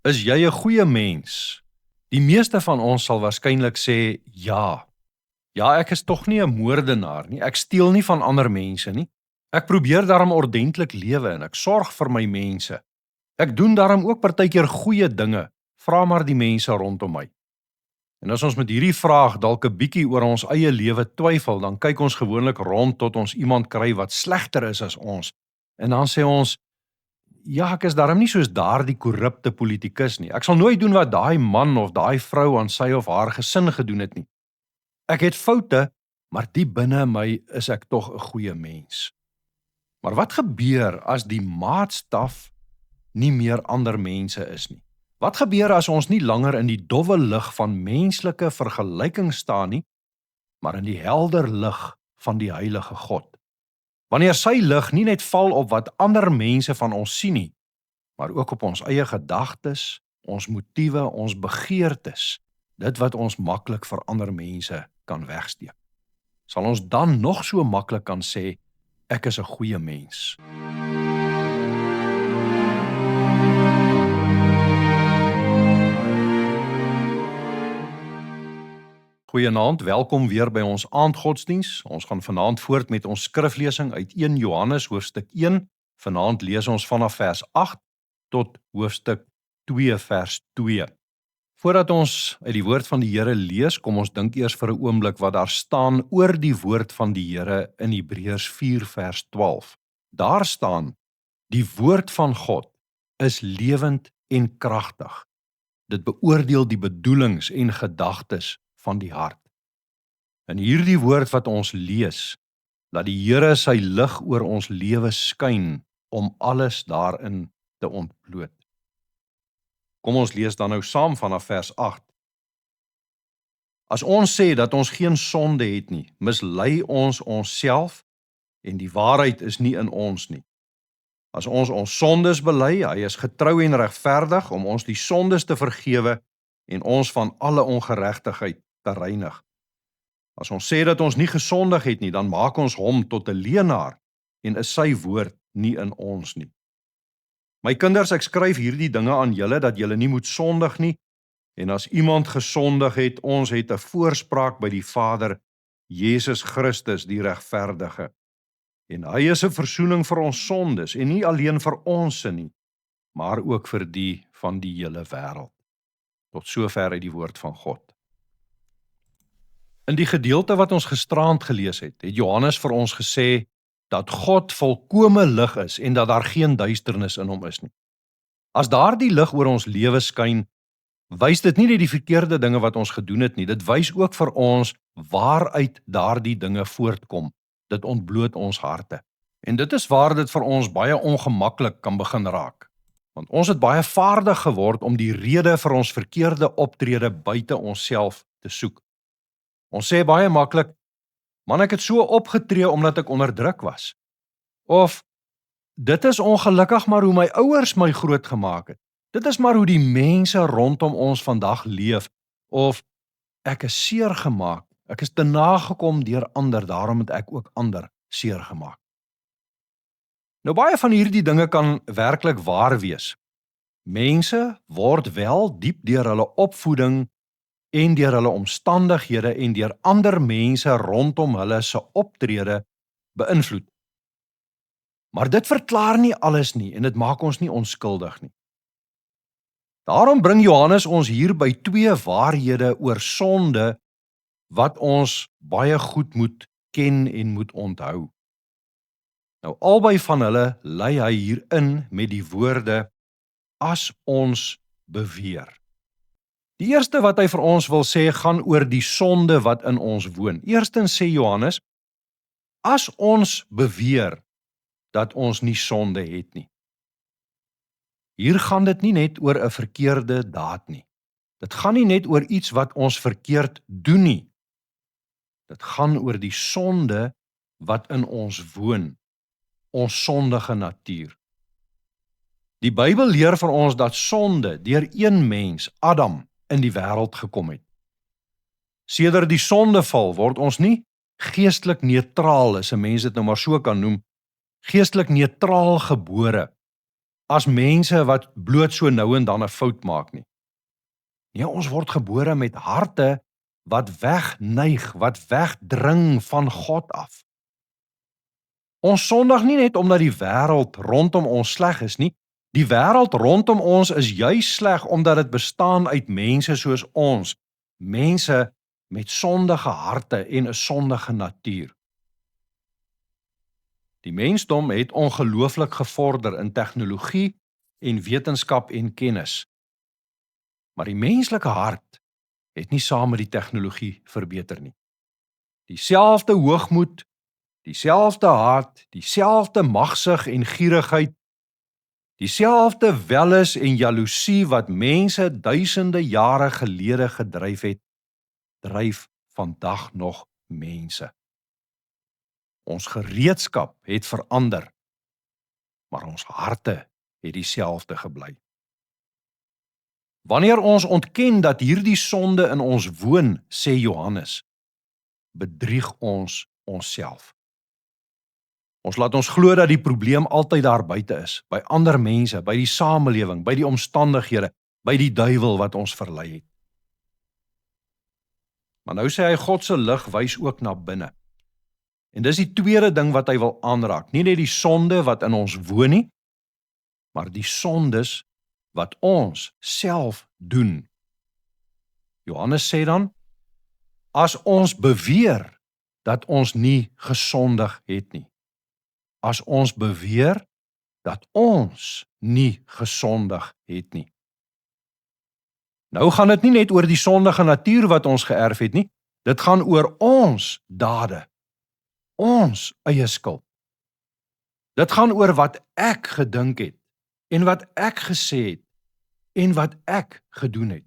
Is jy 'n goeie mens? Die meeste van ons sal waarskynlik sê ja. Ja, ek is tog nie 'n moordenaar nie. Ek steel nie van ander mense nie. Ek probeer daarom ordentlik lewe en ek sorg vir my mense. Ek doen daarom ook partykeer goeie dinge. Vra maar die mense rondom my. En as ons met hierdie vraag dalk 'n bietjie oor ons eie lewe twyfel, dan kyk ons gewoonlik rond tot ons iemand kry wat slegter is as ons. En dan sê ons, ja, ek is daarom nie soos daardie korrupte politikus nie. Ek sal nooit doen wat daai man of daai vrou aan sy of haar gesin gedoen het nie. Ek het foute, maar diep binne my is ek tog 'n goeie mens. Maar wat gebeur as die maatstaf nie meer ander mense is nie? Wat gebeur as ons nie langer in die dowwe lig van menslike vergelyking staan nie, maar in die helder lig van die heilige God? Wanneer sy lig nie net val op wat ander mense van ons sien nie, maar ook op ons eie gedagtes, ons motiewe, ons begeertes, dit wat ons maklik vir ander mense kan wegsteek. Sal ons dan nog so maklik kan sê, ek is 'n goeie mens? Goeienaand, welkom weer by ons aandgodsdiens. Ons gaan vanaand voort met ons skriflesing uit 1 Johannes hoofstuk 1. Vanaand lees ons vanaf vers 8 tot hoofstuk 2 vers 2. Voordat ons uit die woord van die Here lees, kom ons dink eers vir 'n oomblik wat daar staan oor die woord van die Here in Hebreërs 4 vers 12. Daar staan: die woord van God is lewend en kragtig. Dit beoordeel die bedoelings en gedagtes van die hart. In hierdie woord wat ons lees, laat die Here sy lig oor ons lewe skyn om alles daarin te ontbloot. Kom ons lees dan nou saam vanaf vers 8. As ons sê dat ons geen sonde het nie, mislei ons onsself en die waarheid is nie in ons nie. As ons ons sondes bely, hy is getrou en regverdig om ons die sondes te vergewe en ons van alle ongeregtigheid te reinig. As ons sê dat ons nie gesondig het nie, dan maak ons hom tot 'n leienaar en is sy woord nie in ons nie. My kinders, ek skryf hierdie dinge aan julle dat julle nie moet sondig nie, en as iemand gesondig het, ons het 'n voorspraak by die Vader, Jesus Christus die regverdige. En hy is 'n versoening vir ons sondes, en nie alleen vir ons nie, maar ook vir die van die hele wêreld. Tot sover uit die woord van God. In die gedeelte wat ons gisteraand gelees het Johannes vir ons gesê dat God volkome lig is en dat daar geen duisternis in hom is nie. As daardie lig oor ons lewe skyn, wys dit nie net die verkeerde dinge wat ons gedoen het nie, dit wys ook vir ons waaruit daardie dinge voortkom. Dit ontbloot ons harte. En dit is waar dit vir ons baie ongemaklik kan begin raak. Want ons het baie vaardig geword om die rede vir ons verkeerde optrede buite onsself te soek. Ons sê baie maklik, man, ek het so opgetree omdat ek onder druk was. Of, dit is ongelukkig maar hoe my ouers my groot gemaak het. Dit is maar hoe die mense rondom ons vandag leef. Of, ek is seer gemaak. Ek is te nagekom deur ander, daarom het ek ook ander seer gemaak. Nou baie van hierdie dinge kan werklik waar wees. Mense word wel diep deur hulle opvoeding en deur hulle omstandighede en deur ander mense rondom hulle se optrede beïnvloed. Maar dit verklaar nie alles nie en dit maak ons nie onskuldig nie. Daarom bring Johannes ons hier by 2 waarhede oor sonde wat ons baie goed moet ken en moet onthou. Nou albei van hulle lei hy hierin met die woorde as ons beweer. Die eerste wat hy vir ons wil sê gaan oor die sonde wat in ons woon. Eerstens sê Johannes, as ons beweer dat ons nie sonde het nie. Hier gaan dit nie net oor 'n verkeerde daad nie. Dit gaan nie net oor iets wat ons verkeerd doen nie. Dit gaan oor die sonde wat in ons woon, ons sondige natuur. Die Bybel leer vir ons dat sonde deur een mens, Adam, in die wêreld gekom het. Sedert die sondeval word ons nie geestelik neutraal, as 'n mens dit nou maar so kan noem, geestelik neutraal gebore. as mense wat bloot so nou en dan 'n fout maak nie. Nee, ons word gebore met harte wat wegneig, wat wegdring van God af. Ons sondig nie net omdat die wêreld rondom ons sleg is nie. Die wêreld rondom ons is juis sleg omdat dit bestaan uit mense soos ons, mense met sondige harte en 'n sondige natuur. Die mensdom het ongelooflik gevorder in tegnologie en wetenskap en kennis. Maar die menslike hart het nie saam met die tegnologie verbeter nie. Dieselfde hoogmoed, dieselfde haat, dieselfde magsig en gierigheid, dieselfde welis en jaloesie wat mense duisende jare gelede gedryf het, dryf vandag nog mense. Ons gereedskap het verander, maar ons harte het dieselfde gebly. Wanneer ons ontken dat hierdie sonde in ons woon, sê Johannes, bedrieg ons onsself. Ons laat ons glo dat die probleem altyd daar buite is, by ander mense, by die samelewing, by die omstandighede, by die duiwel wat ons verlei het. Maar nou sê hy God se lig wys ook na binne. En dis die tweede ding wat hy wil aanraak, nie net die sonde wat in ons woon nie, maar die sondes wat ons self doen. Johannes sê dan, as ons beweer dat ons nie gesondig het nie, as ons beweer dat ons nie gesondig het nie. Nou gaan dit nie net oor die sondige natuur wat ons geërf het nie, dit gaan oor ons dade, ons eie skuld. Dit gaan oor wat ek gedink het, en wat ek gesê het, en wat ek gedoen het.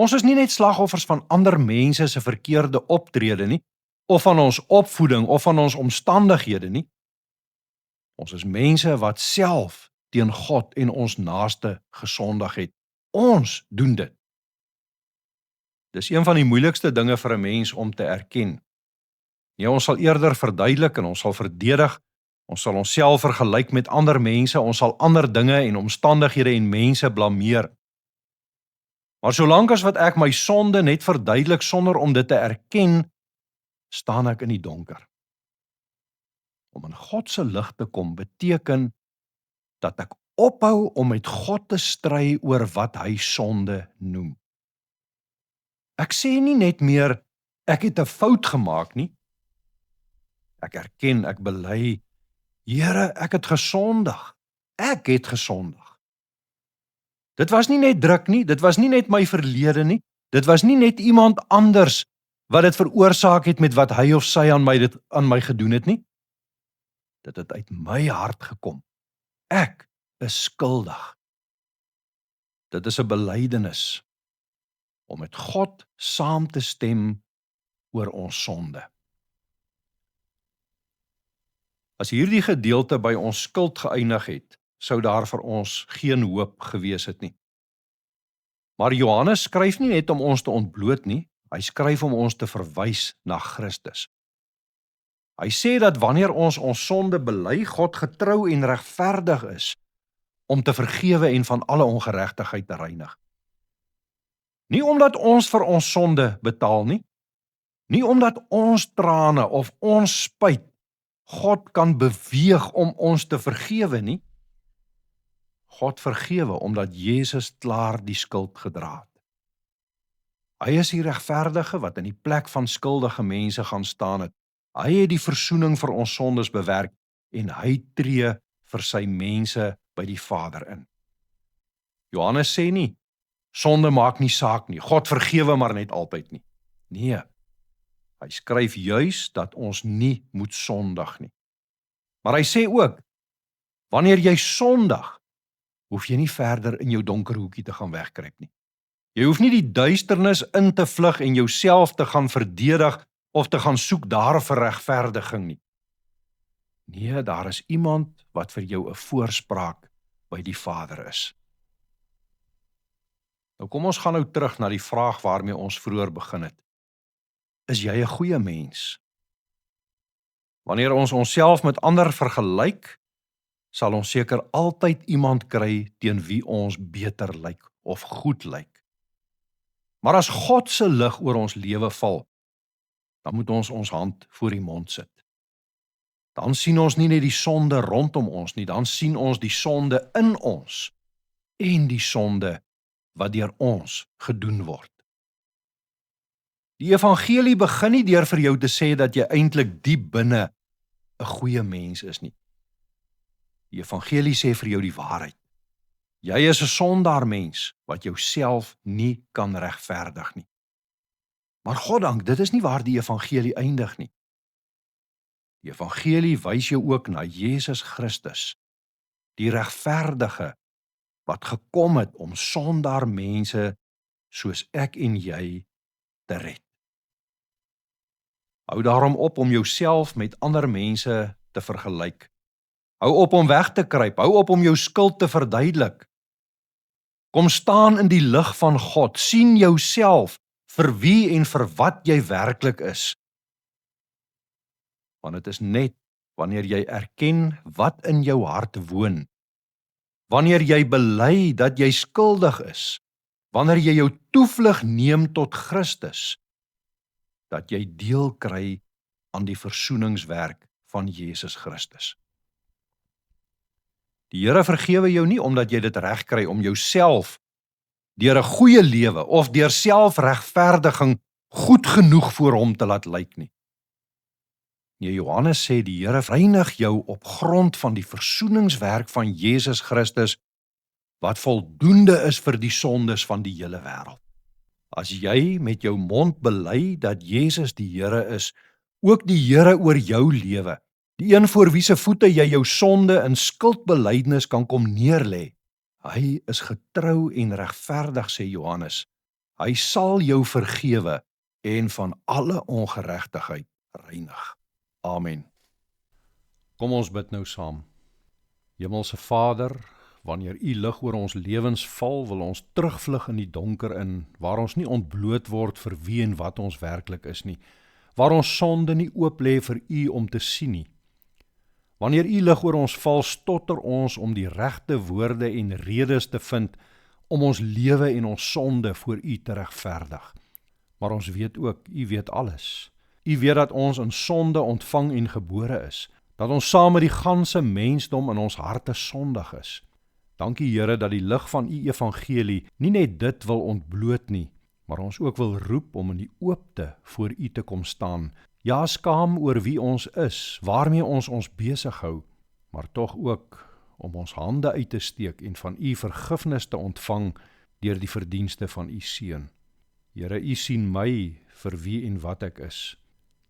Ons is nie net slagoffers van ander mense se verkeerde optrede nie, of van ons opvoeding, of van ons omstandighede nie. Ons is mense wat self teen God en ons naaste gesondig het. Ons doen dit. Dis een van die moeilikste dinge vir 'n mens om te erken. Nee, ons sal eerder verduidelik en ons sal verdedig, ons sal onsself vergelyk met ander mense, ons sal ander dinge en omstandighede en mense blameer. Maar solank as wat ek my sonde net verduidelik sonder om dit te erken, staan ek in die donker. Om in God se lig te kom beteken dat ek ophou om met God te stry oor wat hy sonde noem. Ek sê nie net meer, ek het 'n fout gemaak nie. Ek erken, ek bely, Here, ek het gesondig. Ek het gesondig. Dit was nie net druk nie, dit was nie net my verlede nie, dit was nie net iemand anders wat dit veroorsaak het met wat hy of sy aan my gedoen het nie. Dit het uit my hart gekom. Ek is skuldig. Dit is 'n belydenis om met God saam te stem oor ons sonde. As hierdie gedeelte by ons skuld geëindig het, sou daar vir ons geen hoop gewees het nie. Maar Johannes skryf nie net om ons te ontbloot nie, hy skryf om ons te verwys na Christus. Hy sê dat wanneer ons sonde bely, God getrou en regverdig is om te vergewe en van alle ongeregtigheid te reinig. Nie omdat ons vir ons sonde betaal nie, nie omdat ons trane of ons spyt God kan beweeg om ons te vergewe nie. God vergewe omdat Jesus klaar die skuld gedra het. Hy is die regverdige wat in die plek van skuldige mense gaan staan het. Hy het die versoening vir ons sondes bewerk en hy tree vir sy mense by die Vader in. Johannes sê nie, sonde maak nie saak nie, God vergewe maar net altyd nie. Nee, hy skryf juis dat ons nie moet sondig nie. Maar hy sê ook, wanneer jy sondig, hoef jy nie verder in jou donker hoekie te gaan wegkruip nie. Jy hoef nie die duisternis in te vlug en jouself te gaan verdedig of te gaan soek daar vir regverdiging nie. Nee, daar is iemand wat vir jou 'n voorspraak by die Vader is. Nou kom ons gaan nou terug na die vraag waarmee ons vroeër begin het. Is jy 'n goeie mens? Wanneer ons onsself met ander vergelyk, sal ons seker altyd iemand kry teen wie ons beter lyk of goed lyk. Maar as God se lig oor ons lewe val, dan moet ons ons hand voor die mond sit. Dan sien ons nie net die sonde rondom ons nie, dan sien ons die sonde in ons en die sonde wat deur ons gedoen word. Die evangelie begin nie deur vir jou te sê dat jy eintlik diep binne 'n goeie mens is nie. Die evangelie sê vir jou die waarheid. Jy is 'n sondaar mens wat jouself nie kan regverdig nie. Maar God dank, dit is nie waar die evangelie eindig nie. Die evangelie wys jou ook na Jesus Christus, die regverdige wat gekom het om sondaar mense soos ek en jy te red. Hou daarom op om jouself met ander mense te vergelyk. Hou op om weg te kruip, hou op om jou skuld te verduidelik. Kom staan in die lig van God, sien jouself vir wie en vir wat jy werklik is. Want dit is net wanneer jy erken wat in jou hart woon, wanneer jy bely dat jy skuldig is, wanneer jy jou toevlug neem tot Christus, dat jy deel kry aan die versoeningswerk van Jesus Christus. Die Here vergewe jou nie omdat jy dit reg kry om jouself deur 'n goeie lewe of deur selfregverdiging goed genoeg voor hom te laat lyk nie. Nee, Johannes sê die Here reinig jou op grond van die versoeningswerk van Jesus Christus wat voldoende is vir die sondes van die hele wêreld. As jy met jou mond bely dat Jesus die Here is, ook die Here oor jou lewe, die een voor wie se voete jy jou sonde en skuldbelydenis kan kom neerlê, hy is getrou en regverdig, sê Johannes. Hy sal jou vergewe en van alle ongeregtigheid reinig. Amen. Kom ons bid nou saam. Hemelse Vader, wanneer U lig oor ons lewens val, wil ons terugvlug in die donker in, waar ons nie ontbloot word vir wie en wat ons werklik is nie, waar ons sonde nie oop lê vir U om te sien nie. Wanneer U lig oor ons val, stotter ons om die regte woorde en redes te vind om ons lewe en ons sonde voor U te regverdig. Maar ons weet ook, U weet alles. U weet dat ons in sonde ontvang en gebore is, dat ons saam met die ganse mensdom in ons harte sondig is. Dankie Here dat die lig van U evangelie nie net dit wil ontbloot nie, maar ons ook wil roep om in die oopte voor U te kom staan. Ja, skaam oor wie ons is, waarmee ons besig hou, maar tog ook om ons hande uit te steek en van U vergifnis te ontvang deur die verdienste van U Seun. Here, U sien my vir wie en wat ek is.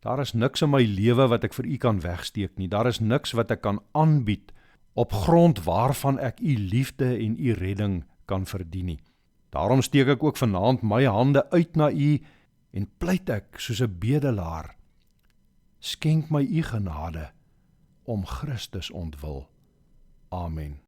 Daar is niks in my lewe wat ek vir U kan wegsteek nie. Daar is niks wat ek kan aanbied op grond waarvan ek U liefde en U redding kan verdien nie. Daarom steek ek ook vanaand my hande uit na U en pleit ek soos 'n bedelaar. Skenk my U genade om Christus ontwil. Amen.